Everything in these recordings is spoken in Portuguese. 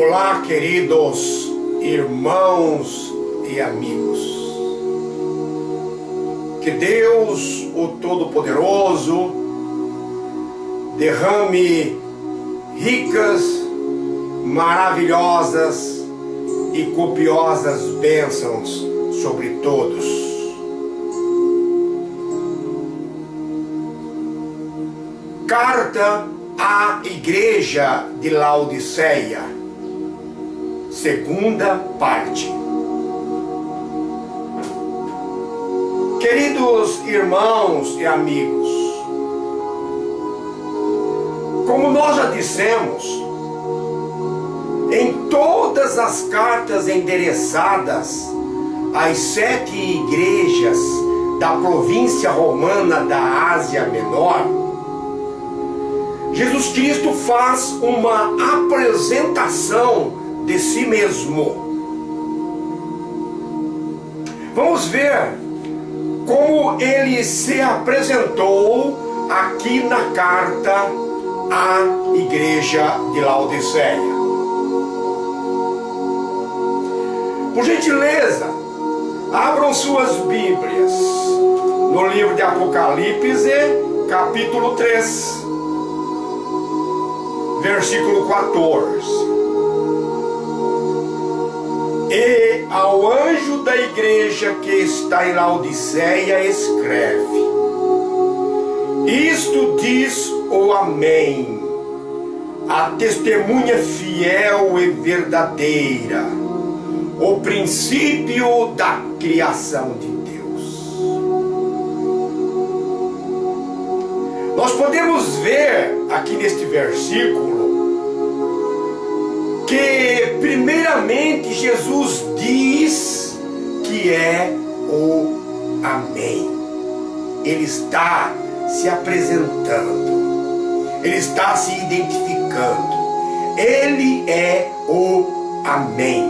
Olá, queridos irmãos e amigos. Que Deus, o Todo-Poderoso, derrame ricas, maravilhosas e copiosas bênçãos sobre todos. Carta à Igreja de Laodiceia, segunda parte. Queridos irmãos e amigos, como nós já dissemos, em todas as cartas endereçadas às 7 igrejas da província romana da Ásia Menor, Jesus Cristo faz uma apresentação de si mesmo. Vamos ver como ele se apresentou aqui na carta à igreja de Laodiceia. Por gentileza, abram suas Bíblias no livro de Apocalipse, capítulo 3, versículo 14. E ao anjo da igreja que está em Laodiceia escreve: isto diz o Amém, a testemunha fiel e verdadeira, o princípio da criação de Deus. Nós podemos ver aqui neste versículo que primeiramente Jesus diz que é o Amém. Ele está se apresentando, ele está se identificando. Ele é o Amém.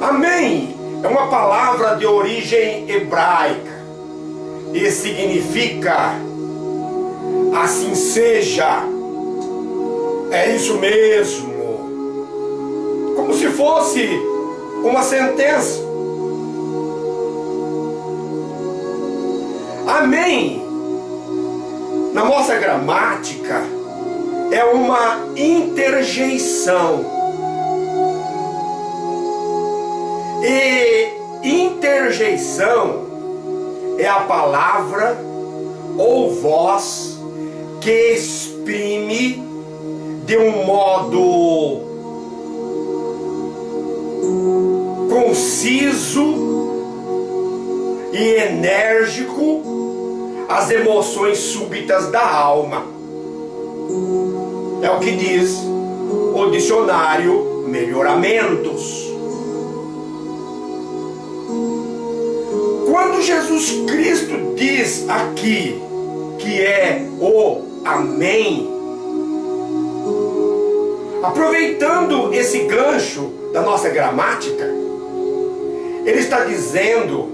Amém é uma palavra de origem hebraica e significa assim seja. É isso mesmo, como se fosse uma sentença. Amém, na nossa gramática, é uma interjeição. E interjeição é a palavra ou voz que exprime de um modo conciso e enérgico as emoções súbitas da alma. É o que diz o dicionário Melhoramentos. Quando Jesus Cristo diz aqui que é o Amém, aproveitando esse gancho da nossa gramática, ele está dizendo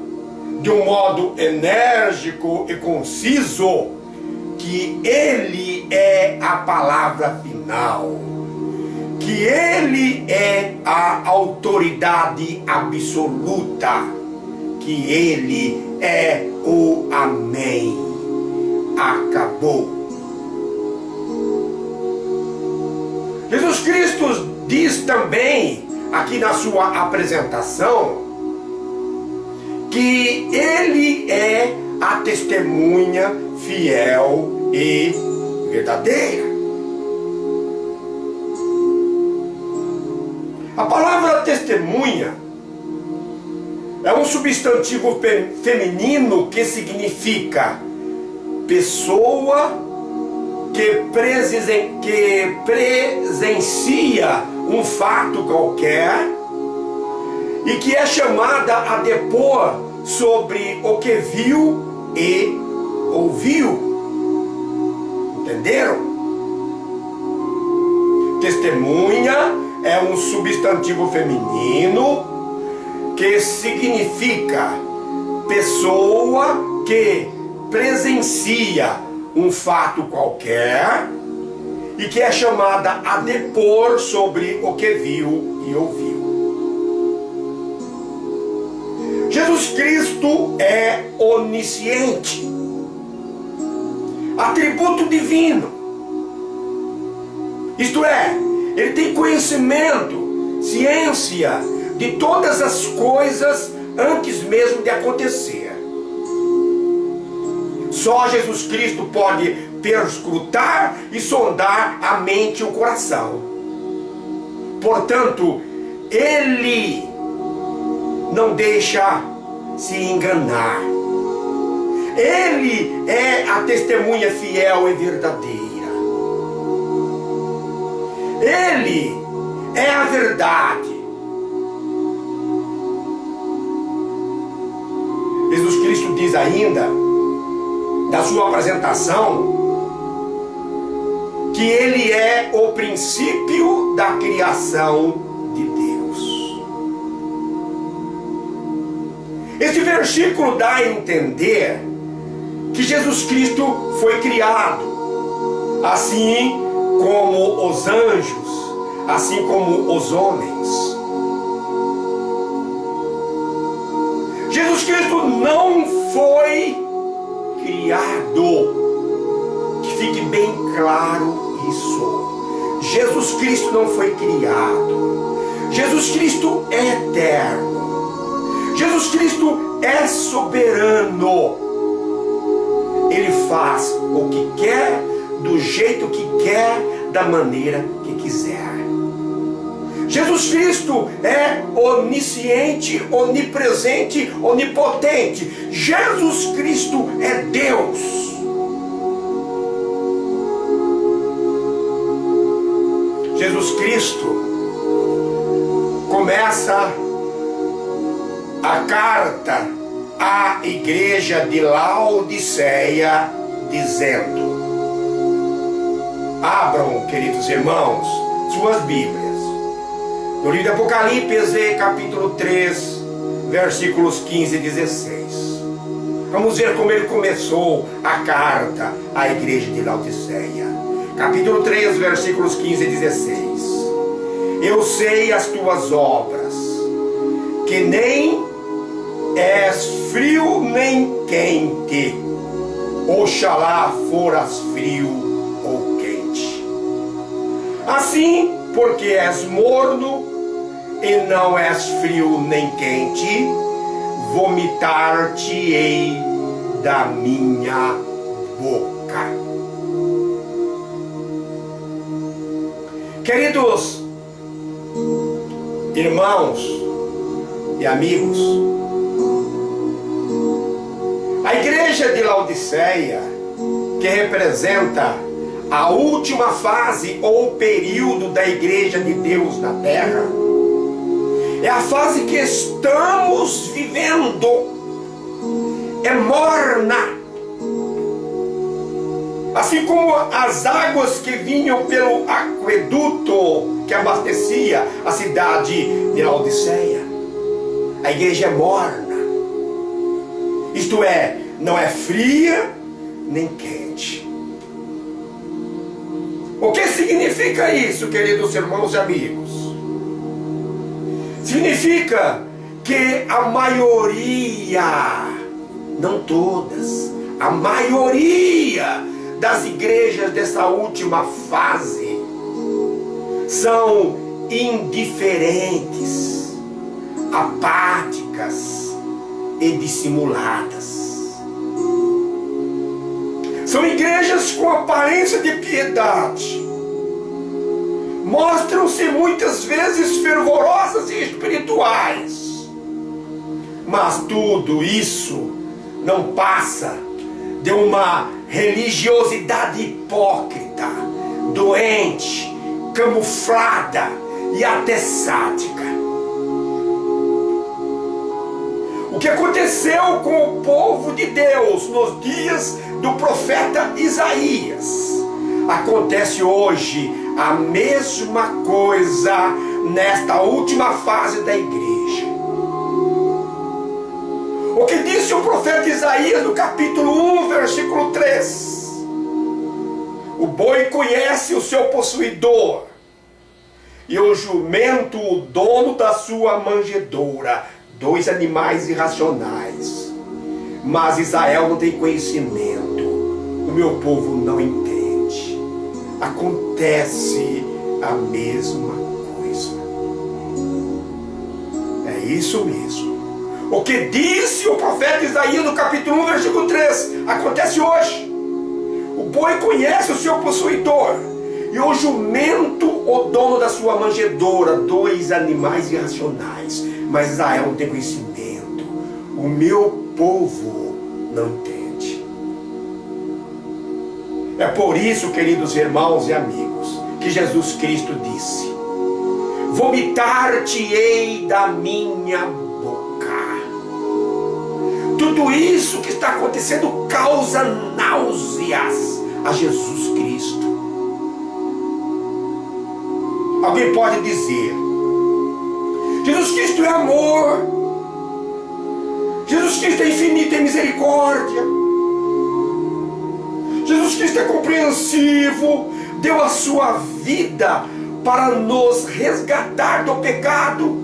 de um modo enérgico e conciso que ele é a palavra final, que ele é a autoridade absoluta, que ele é o Amém. Acabou. Jesus Cristo diz também, aqui na sua apresentação, que ele é a testemunha fiel e verdadeira. A palavra testemunha é um substantivo feminino que significa pessoa que presencia um fato qualquer e que é chamada a depor sobre o que viu e ouviu. Entenderam? Testemunha é um substantivo feminino que significa pessoa que presencia um fato qualquer e que é chamada a depor sobre o que viu e ouviu. Jesus Cristo é onisciente, atributo divino. Isto é, ele tem conhecimento, ciência de todas as coisas antes mesmo de acontecer. Só Jesus Cristo pode perscrutar e sondar a mente e o coração. Portanto, ele não deixa se enganar. Ele é a testemunha fiel e verdadeira. Ele é a verdade. Jesus Cristo diz ainda, da sua apresentação, que ele é o princípio da criação de Deus. Este versículo dá a entender que Jesus Cristo foi criado, assim como os anjos, assim como os homens. Jesus Cristo não foi criado. Que fique bem claro isso. Jesus Cristo não foi criado. Jesus Cristo é eterno. Jesus Cristo é soberano. Ele faz o que quer, do jeito que quer, da maneira que quiser. Jesus Cristo é onisciente, onipresente, onipotente. Jesus Cristo é Deus. Jesus Cristo começa a carta à igreja de Laodiceia dizendo: abram, queridos irmãos, suas Bíblias no livro de Apocalipse, capítulo 3, versículos 15 e 16. Vamos ver como ele começou a carta à igreja de Laodiceia. Capítulo 3, versículos 15 e 16. Eu sei as tuas obras, que nem és frio nem quente. Oxalá foras frio ou quente. Assim, porque és morno e não és frio nem quente, vomitar-te-ei da minha boca. Queridos irmãos e amigos, a igreja de Laodiceia, que representa a última fase ou período da igreja de Deus na terra, é a fase que estamos vivendo. É morna. Assim como as águas que vinham pelo aqueduto que abastecia a cidade de Laodiceia. A igreja é morna. Isto é, não é fria nem quente. O que significa isso, queridos irmãos e amigos? Significa que a maioria, não todas, a maioria das igrejas dessa última fase são indiferentes, apáticas e dissimuladas. São igrejas com aparência de piedade. Mostram-se muitas vezes fervorosas e espirituais. Mas tudo isso não passa de uma religiosidade hipócrita, doente, camuflada e até sádica. O que aconteceu com o povo de Deus nos dias do profeta Isaías, acontece hoje a mesma coisa nesta última fase da igreja. O que disse o profeta Isaías no capítulo 1, versículo 3? O boi conhece o seu possuidor, e o jumento o dono da sua manjedoura. Dois animais irracionais. Mas Israel não tem conhecimento. O meu povo não entende. Acontece a mesma coisa. É isso mesmo. O que disse o profeta Isaías no capítulo 1, versículo 3, acontece hoje. O boi conhece o seu possuidor, e o jumento o dono da sua manjedoura. Dois animais irracionais. Mas Israel não tem conhecimento. O meu povo não entende. É por isso, queridos irmãos e amigos, que Jesus Cristo disse: vomitar-te-ei da minha boca. Tudo isso que está acontecendo causa náuseas a Jesus Cristo. Alguém pode dizer: Jesus Cristo é amor, Jesus Cristo é infinito em misericórdia, Jesus Cristo é compreensivo, deu a sua vida para nos resgatar do pecado,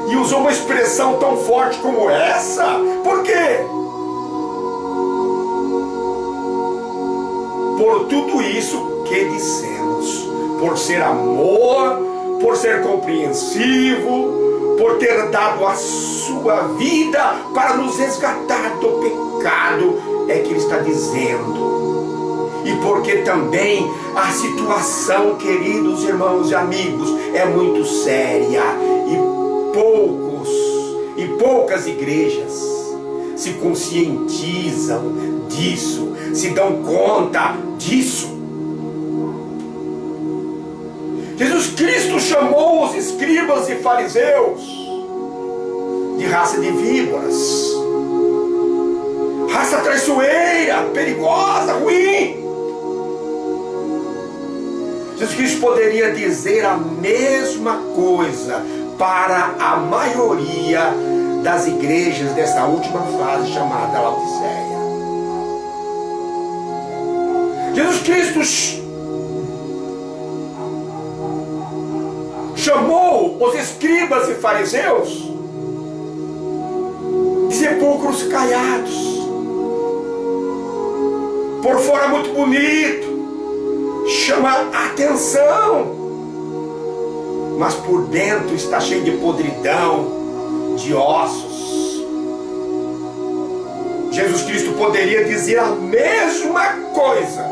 e usou uma expressão tão forte como essa. Por quê? Por tudo isso que dissemos, por ser amor, por ser compreensivo, por ter dado a sua vida para nos resgatar do pecado, é que ele está dizendo. E porque também a situação, queridos irmãos e amigos, é muito séria, e poucas igrejas se conscientizam disso, se dão conta disso. Jesus Cristo chamou os escribas e fariseus de raça de víboras, raça traiçoeira, perigosa, ruim. Jesus Cristo poderia dizer a mesma coisa para a maioria das igrejas dessa última fase chamada Laodiceia. Jesus Cristo chamou os escribas e fariseus de sepulcros caiados, por fora muito bonito, chama a atenção, mas por dentro está cheio de podridão, de ossos. Jesus Cristo poderia dizer a mesma coisa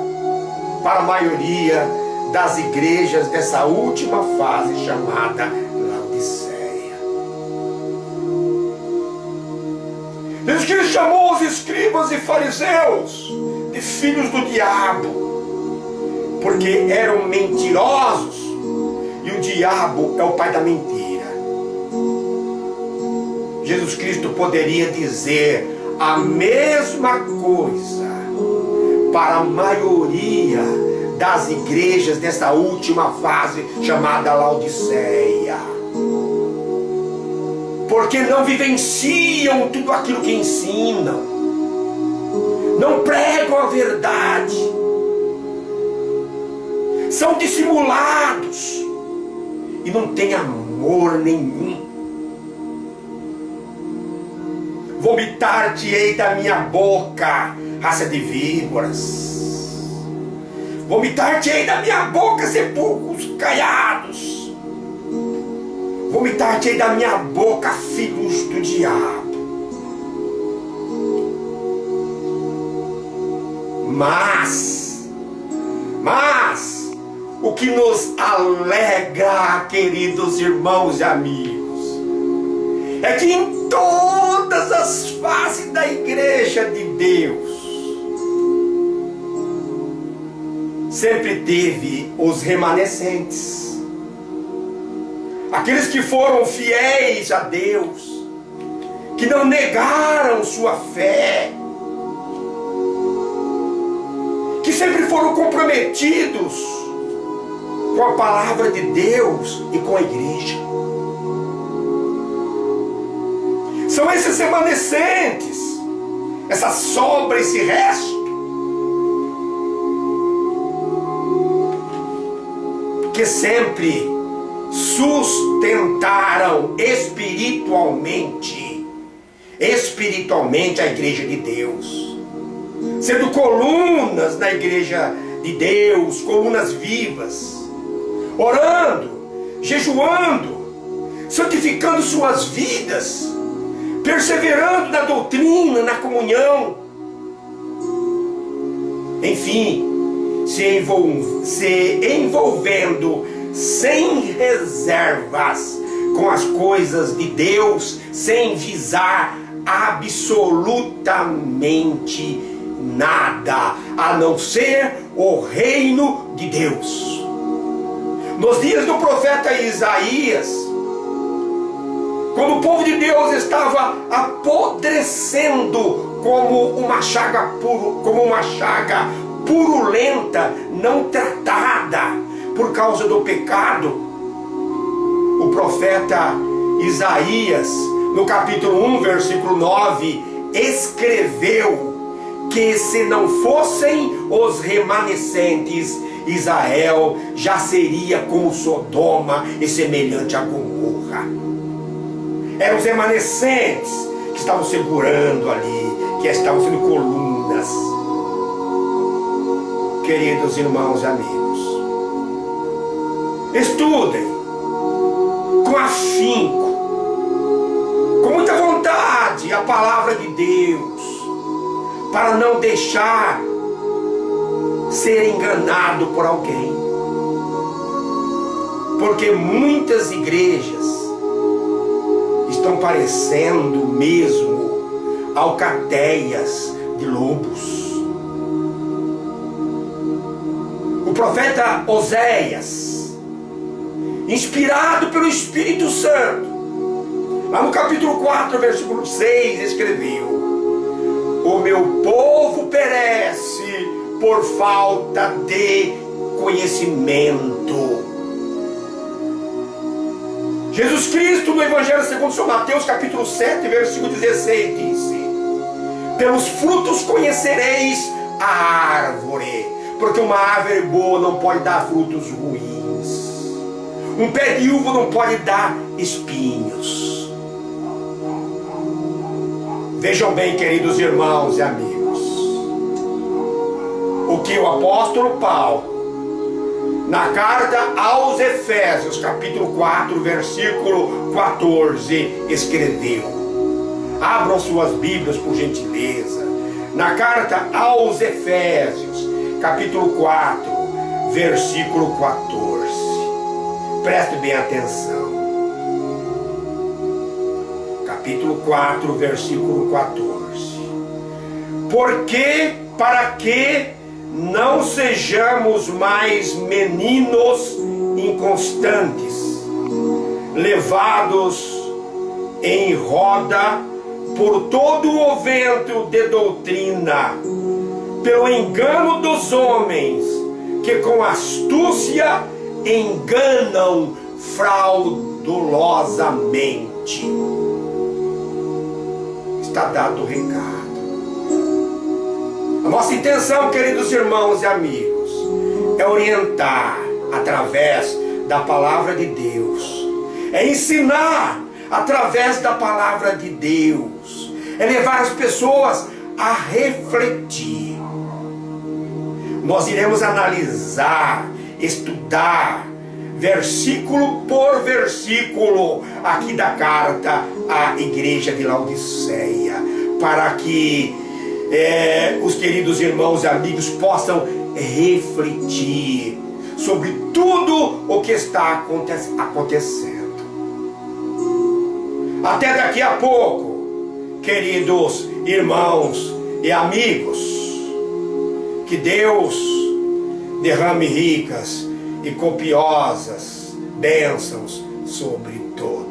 para a maioria das igrejas dessa última fase chamada Laodiceia. Jesus Cristo chamou os escribas e fariseus de filhos do diabo, porque eram mentirosos, e o diabo é o pai da mentira. Jesus Cristo poderia dizer a mesma coisa para a maioria das igrejas dessa última fase chamada Laodiceia, porque não vivenciam tudo aquilo que ensinam, não pregam a verdade, são dissimulados e não têm amor nenhum. Vomitar-te-ei da minha boca, raça de víboras. Vomitar-te-ei da minha boca, sepulcros caiados. Vomitar-te-ei da minha boca, filhos do diabo. Mas, o que nos alegra, queridos irmãos e amigos, é que em todas as fases da igreja de Deus, sempre teve os remanescentes, aqueles que foram fiéis a Deus, que não negaram sua fé, que sempre foram comprometidos com a palavra de Deus e com a igreja. São esses remanescentes, essa sobra, esse resto, que sempre sustentaram espiritualmente a igreja de Deus, sendo colunas na igreja de Deus, colunas vivas, orando, jejuando, santificando suas vidas, perseverando na doutrina, na comunhão, enfim, se envolvendo sem reservas com as coisas de Deus, sem visar absolutamente nada, a não ser o reino de Deus. Nos dias do profeta Isaías, quando o povo de Deus estava apodrecendo como uma chaga purulenta, não tratada por causa do pecado, o profeta Isaías, no capítulo 1, versículo 9, escreveu que se não fossem os remanescentes, Israel já seria como Sodoma e semelhante a Gomorra. Eram os remanescentes que estavam segurando ali, que estavam sendo colunas. Queridos irmãos e amigos, estudem com afinco, com muita vontade a palavra de Deus, para não deixar ser enganado por alguém, porque muitas igrejas estão parecendo mesmo alcateias de lobos. O profeta Oséias, inspirado pelo Espírito Santo, lá no capítulo 4, versículo 6, escreveu: o meu povo perece por falta de conhecimento. Jesus Cristo, no Evangelho segundo São Mateus, capítulo 7, versículo 16, disse: pelos frutos conhecereis a árvore, porque uma árvore boa não pode dar frutos ruins, um pé de uva não pode dar espinhos. Vejam bem, queridos irmãos e amigos, o que o apóstolo Paulo, na carta aos Efésios, capítulo 4, versículo 14, escreveu. Abram suas Bíblias, por gentileza. Na carta aos Efésios, capítulo 4, versículo 14. Preste bem atenção. Capítulo 4, versículo 14. Porque, para que não sejamos mais meninos inconstantes, levados em roda por todo o vento de doutrina, pelo engano dos homens, que com astúcia enganam fraudulosamente. Está dado o recado. A nossa intenção, queridos irmãos e amigos, é orientar através da palavra de Deus, é ensinar através da palavra de Deus, é levar as pessoas a refletir. Nós iremos analisar, estudar, versículo por versículo, aqui da carta à igreja de Laodiceia, para que os queridos irmãos e amigos possam refletir sobre tudo o que está acontecendo. Até daqui a pouco, queridos irmãos e amigos. Que Deus derrame ricas e copiosas bênçãos sobre todos.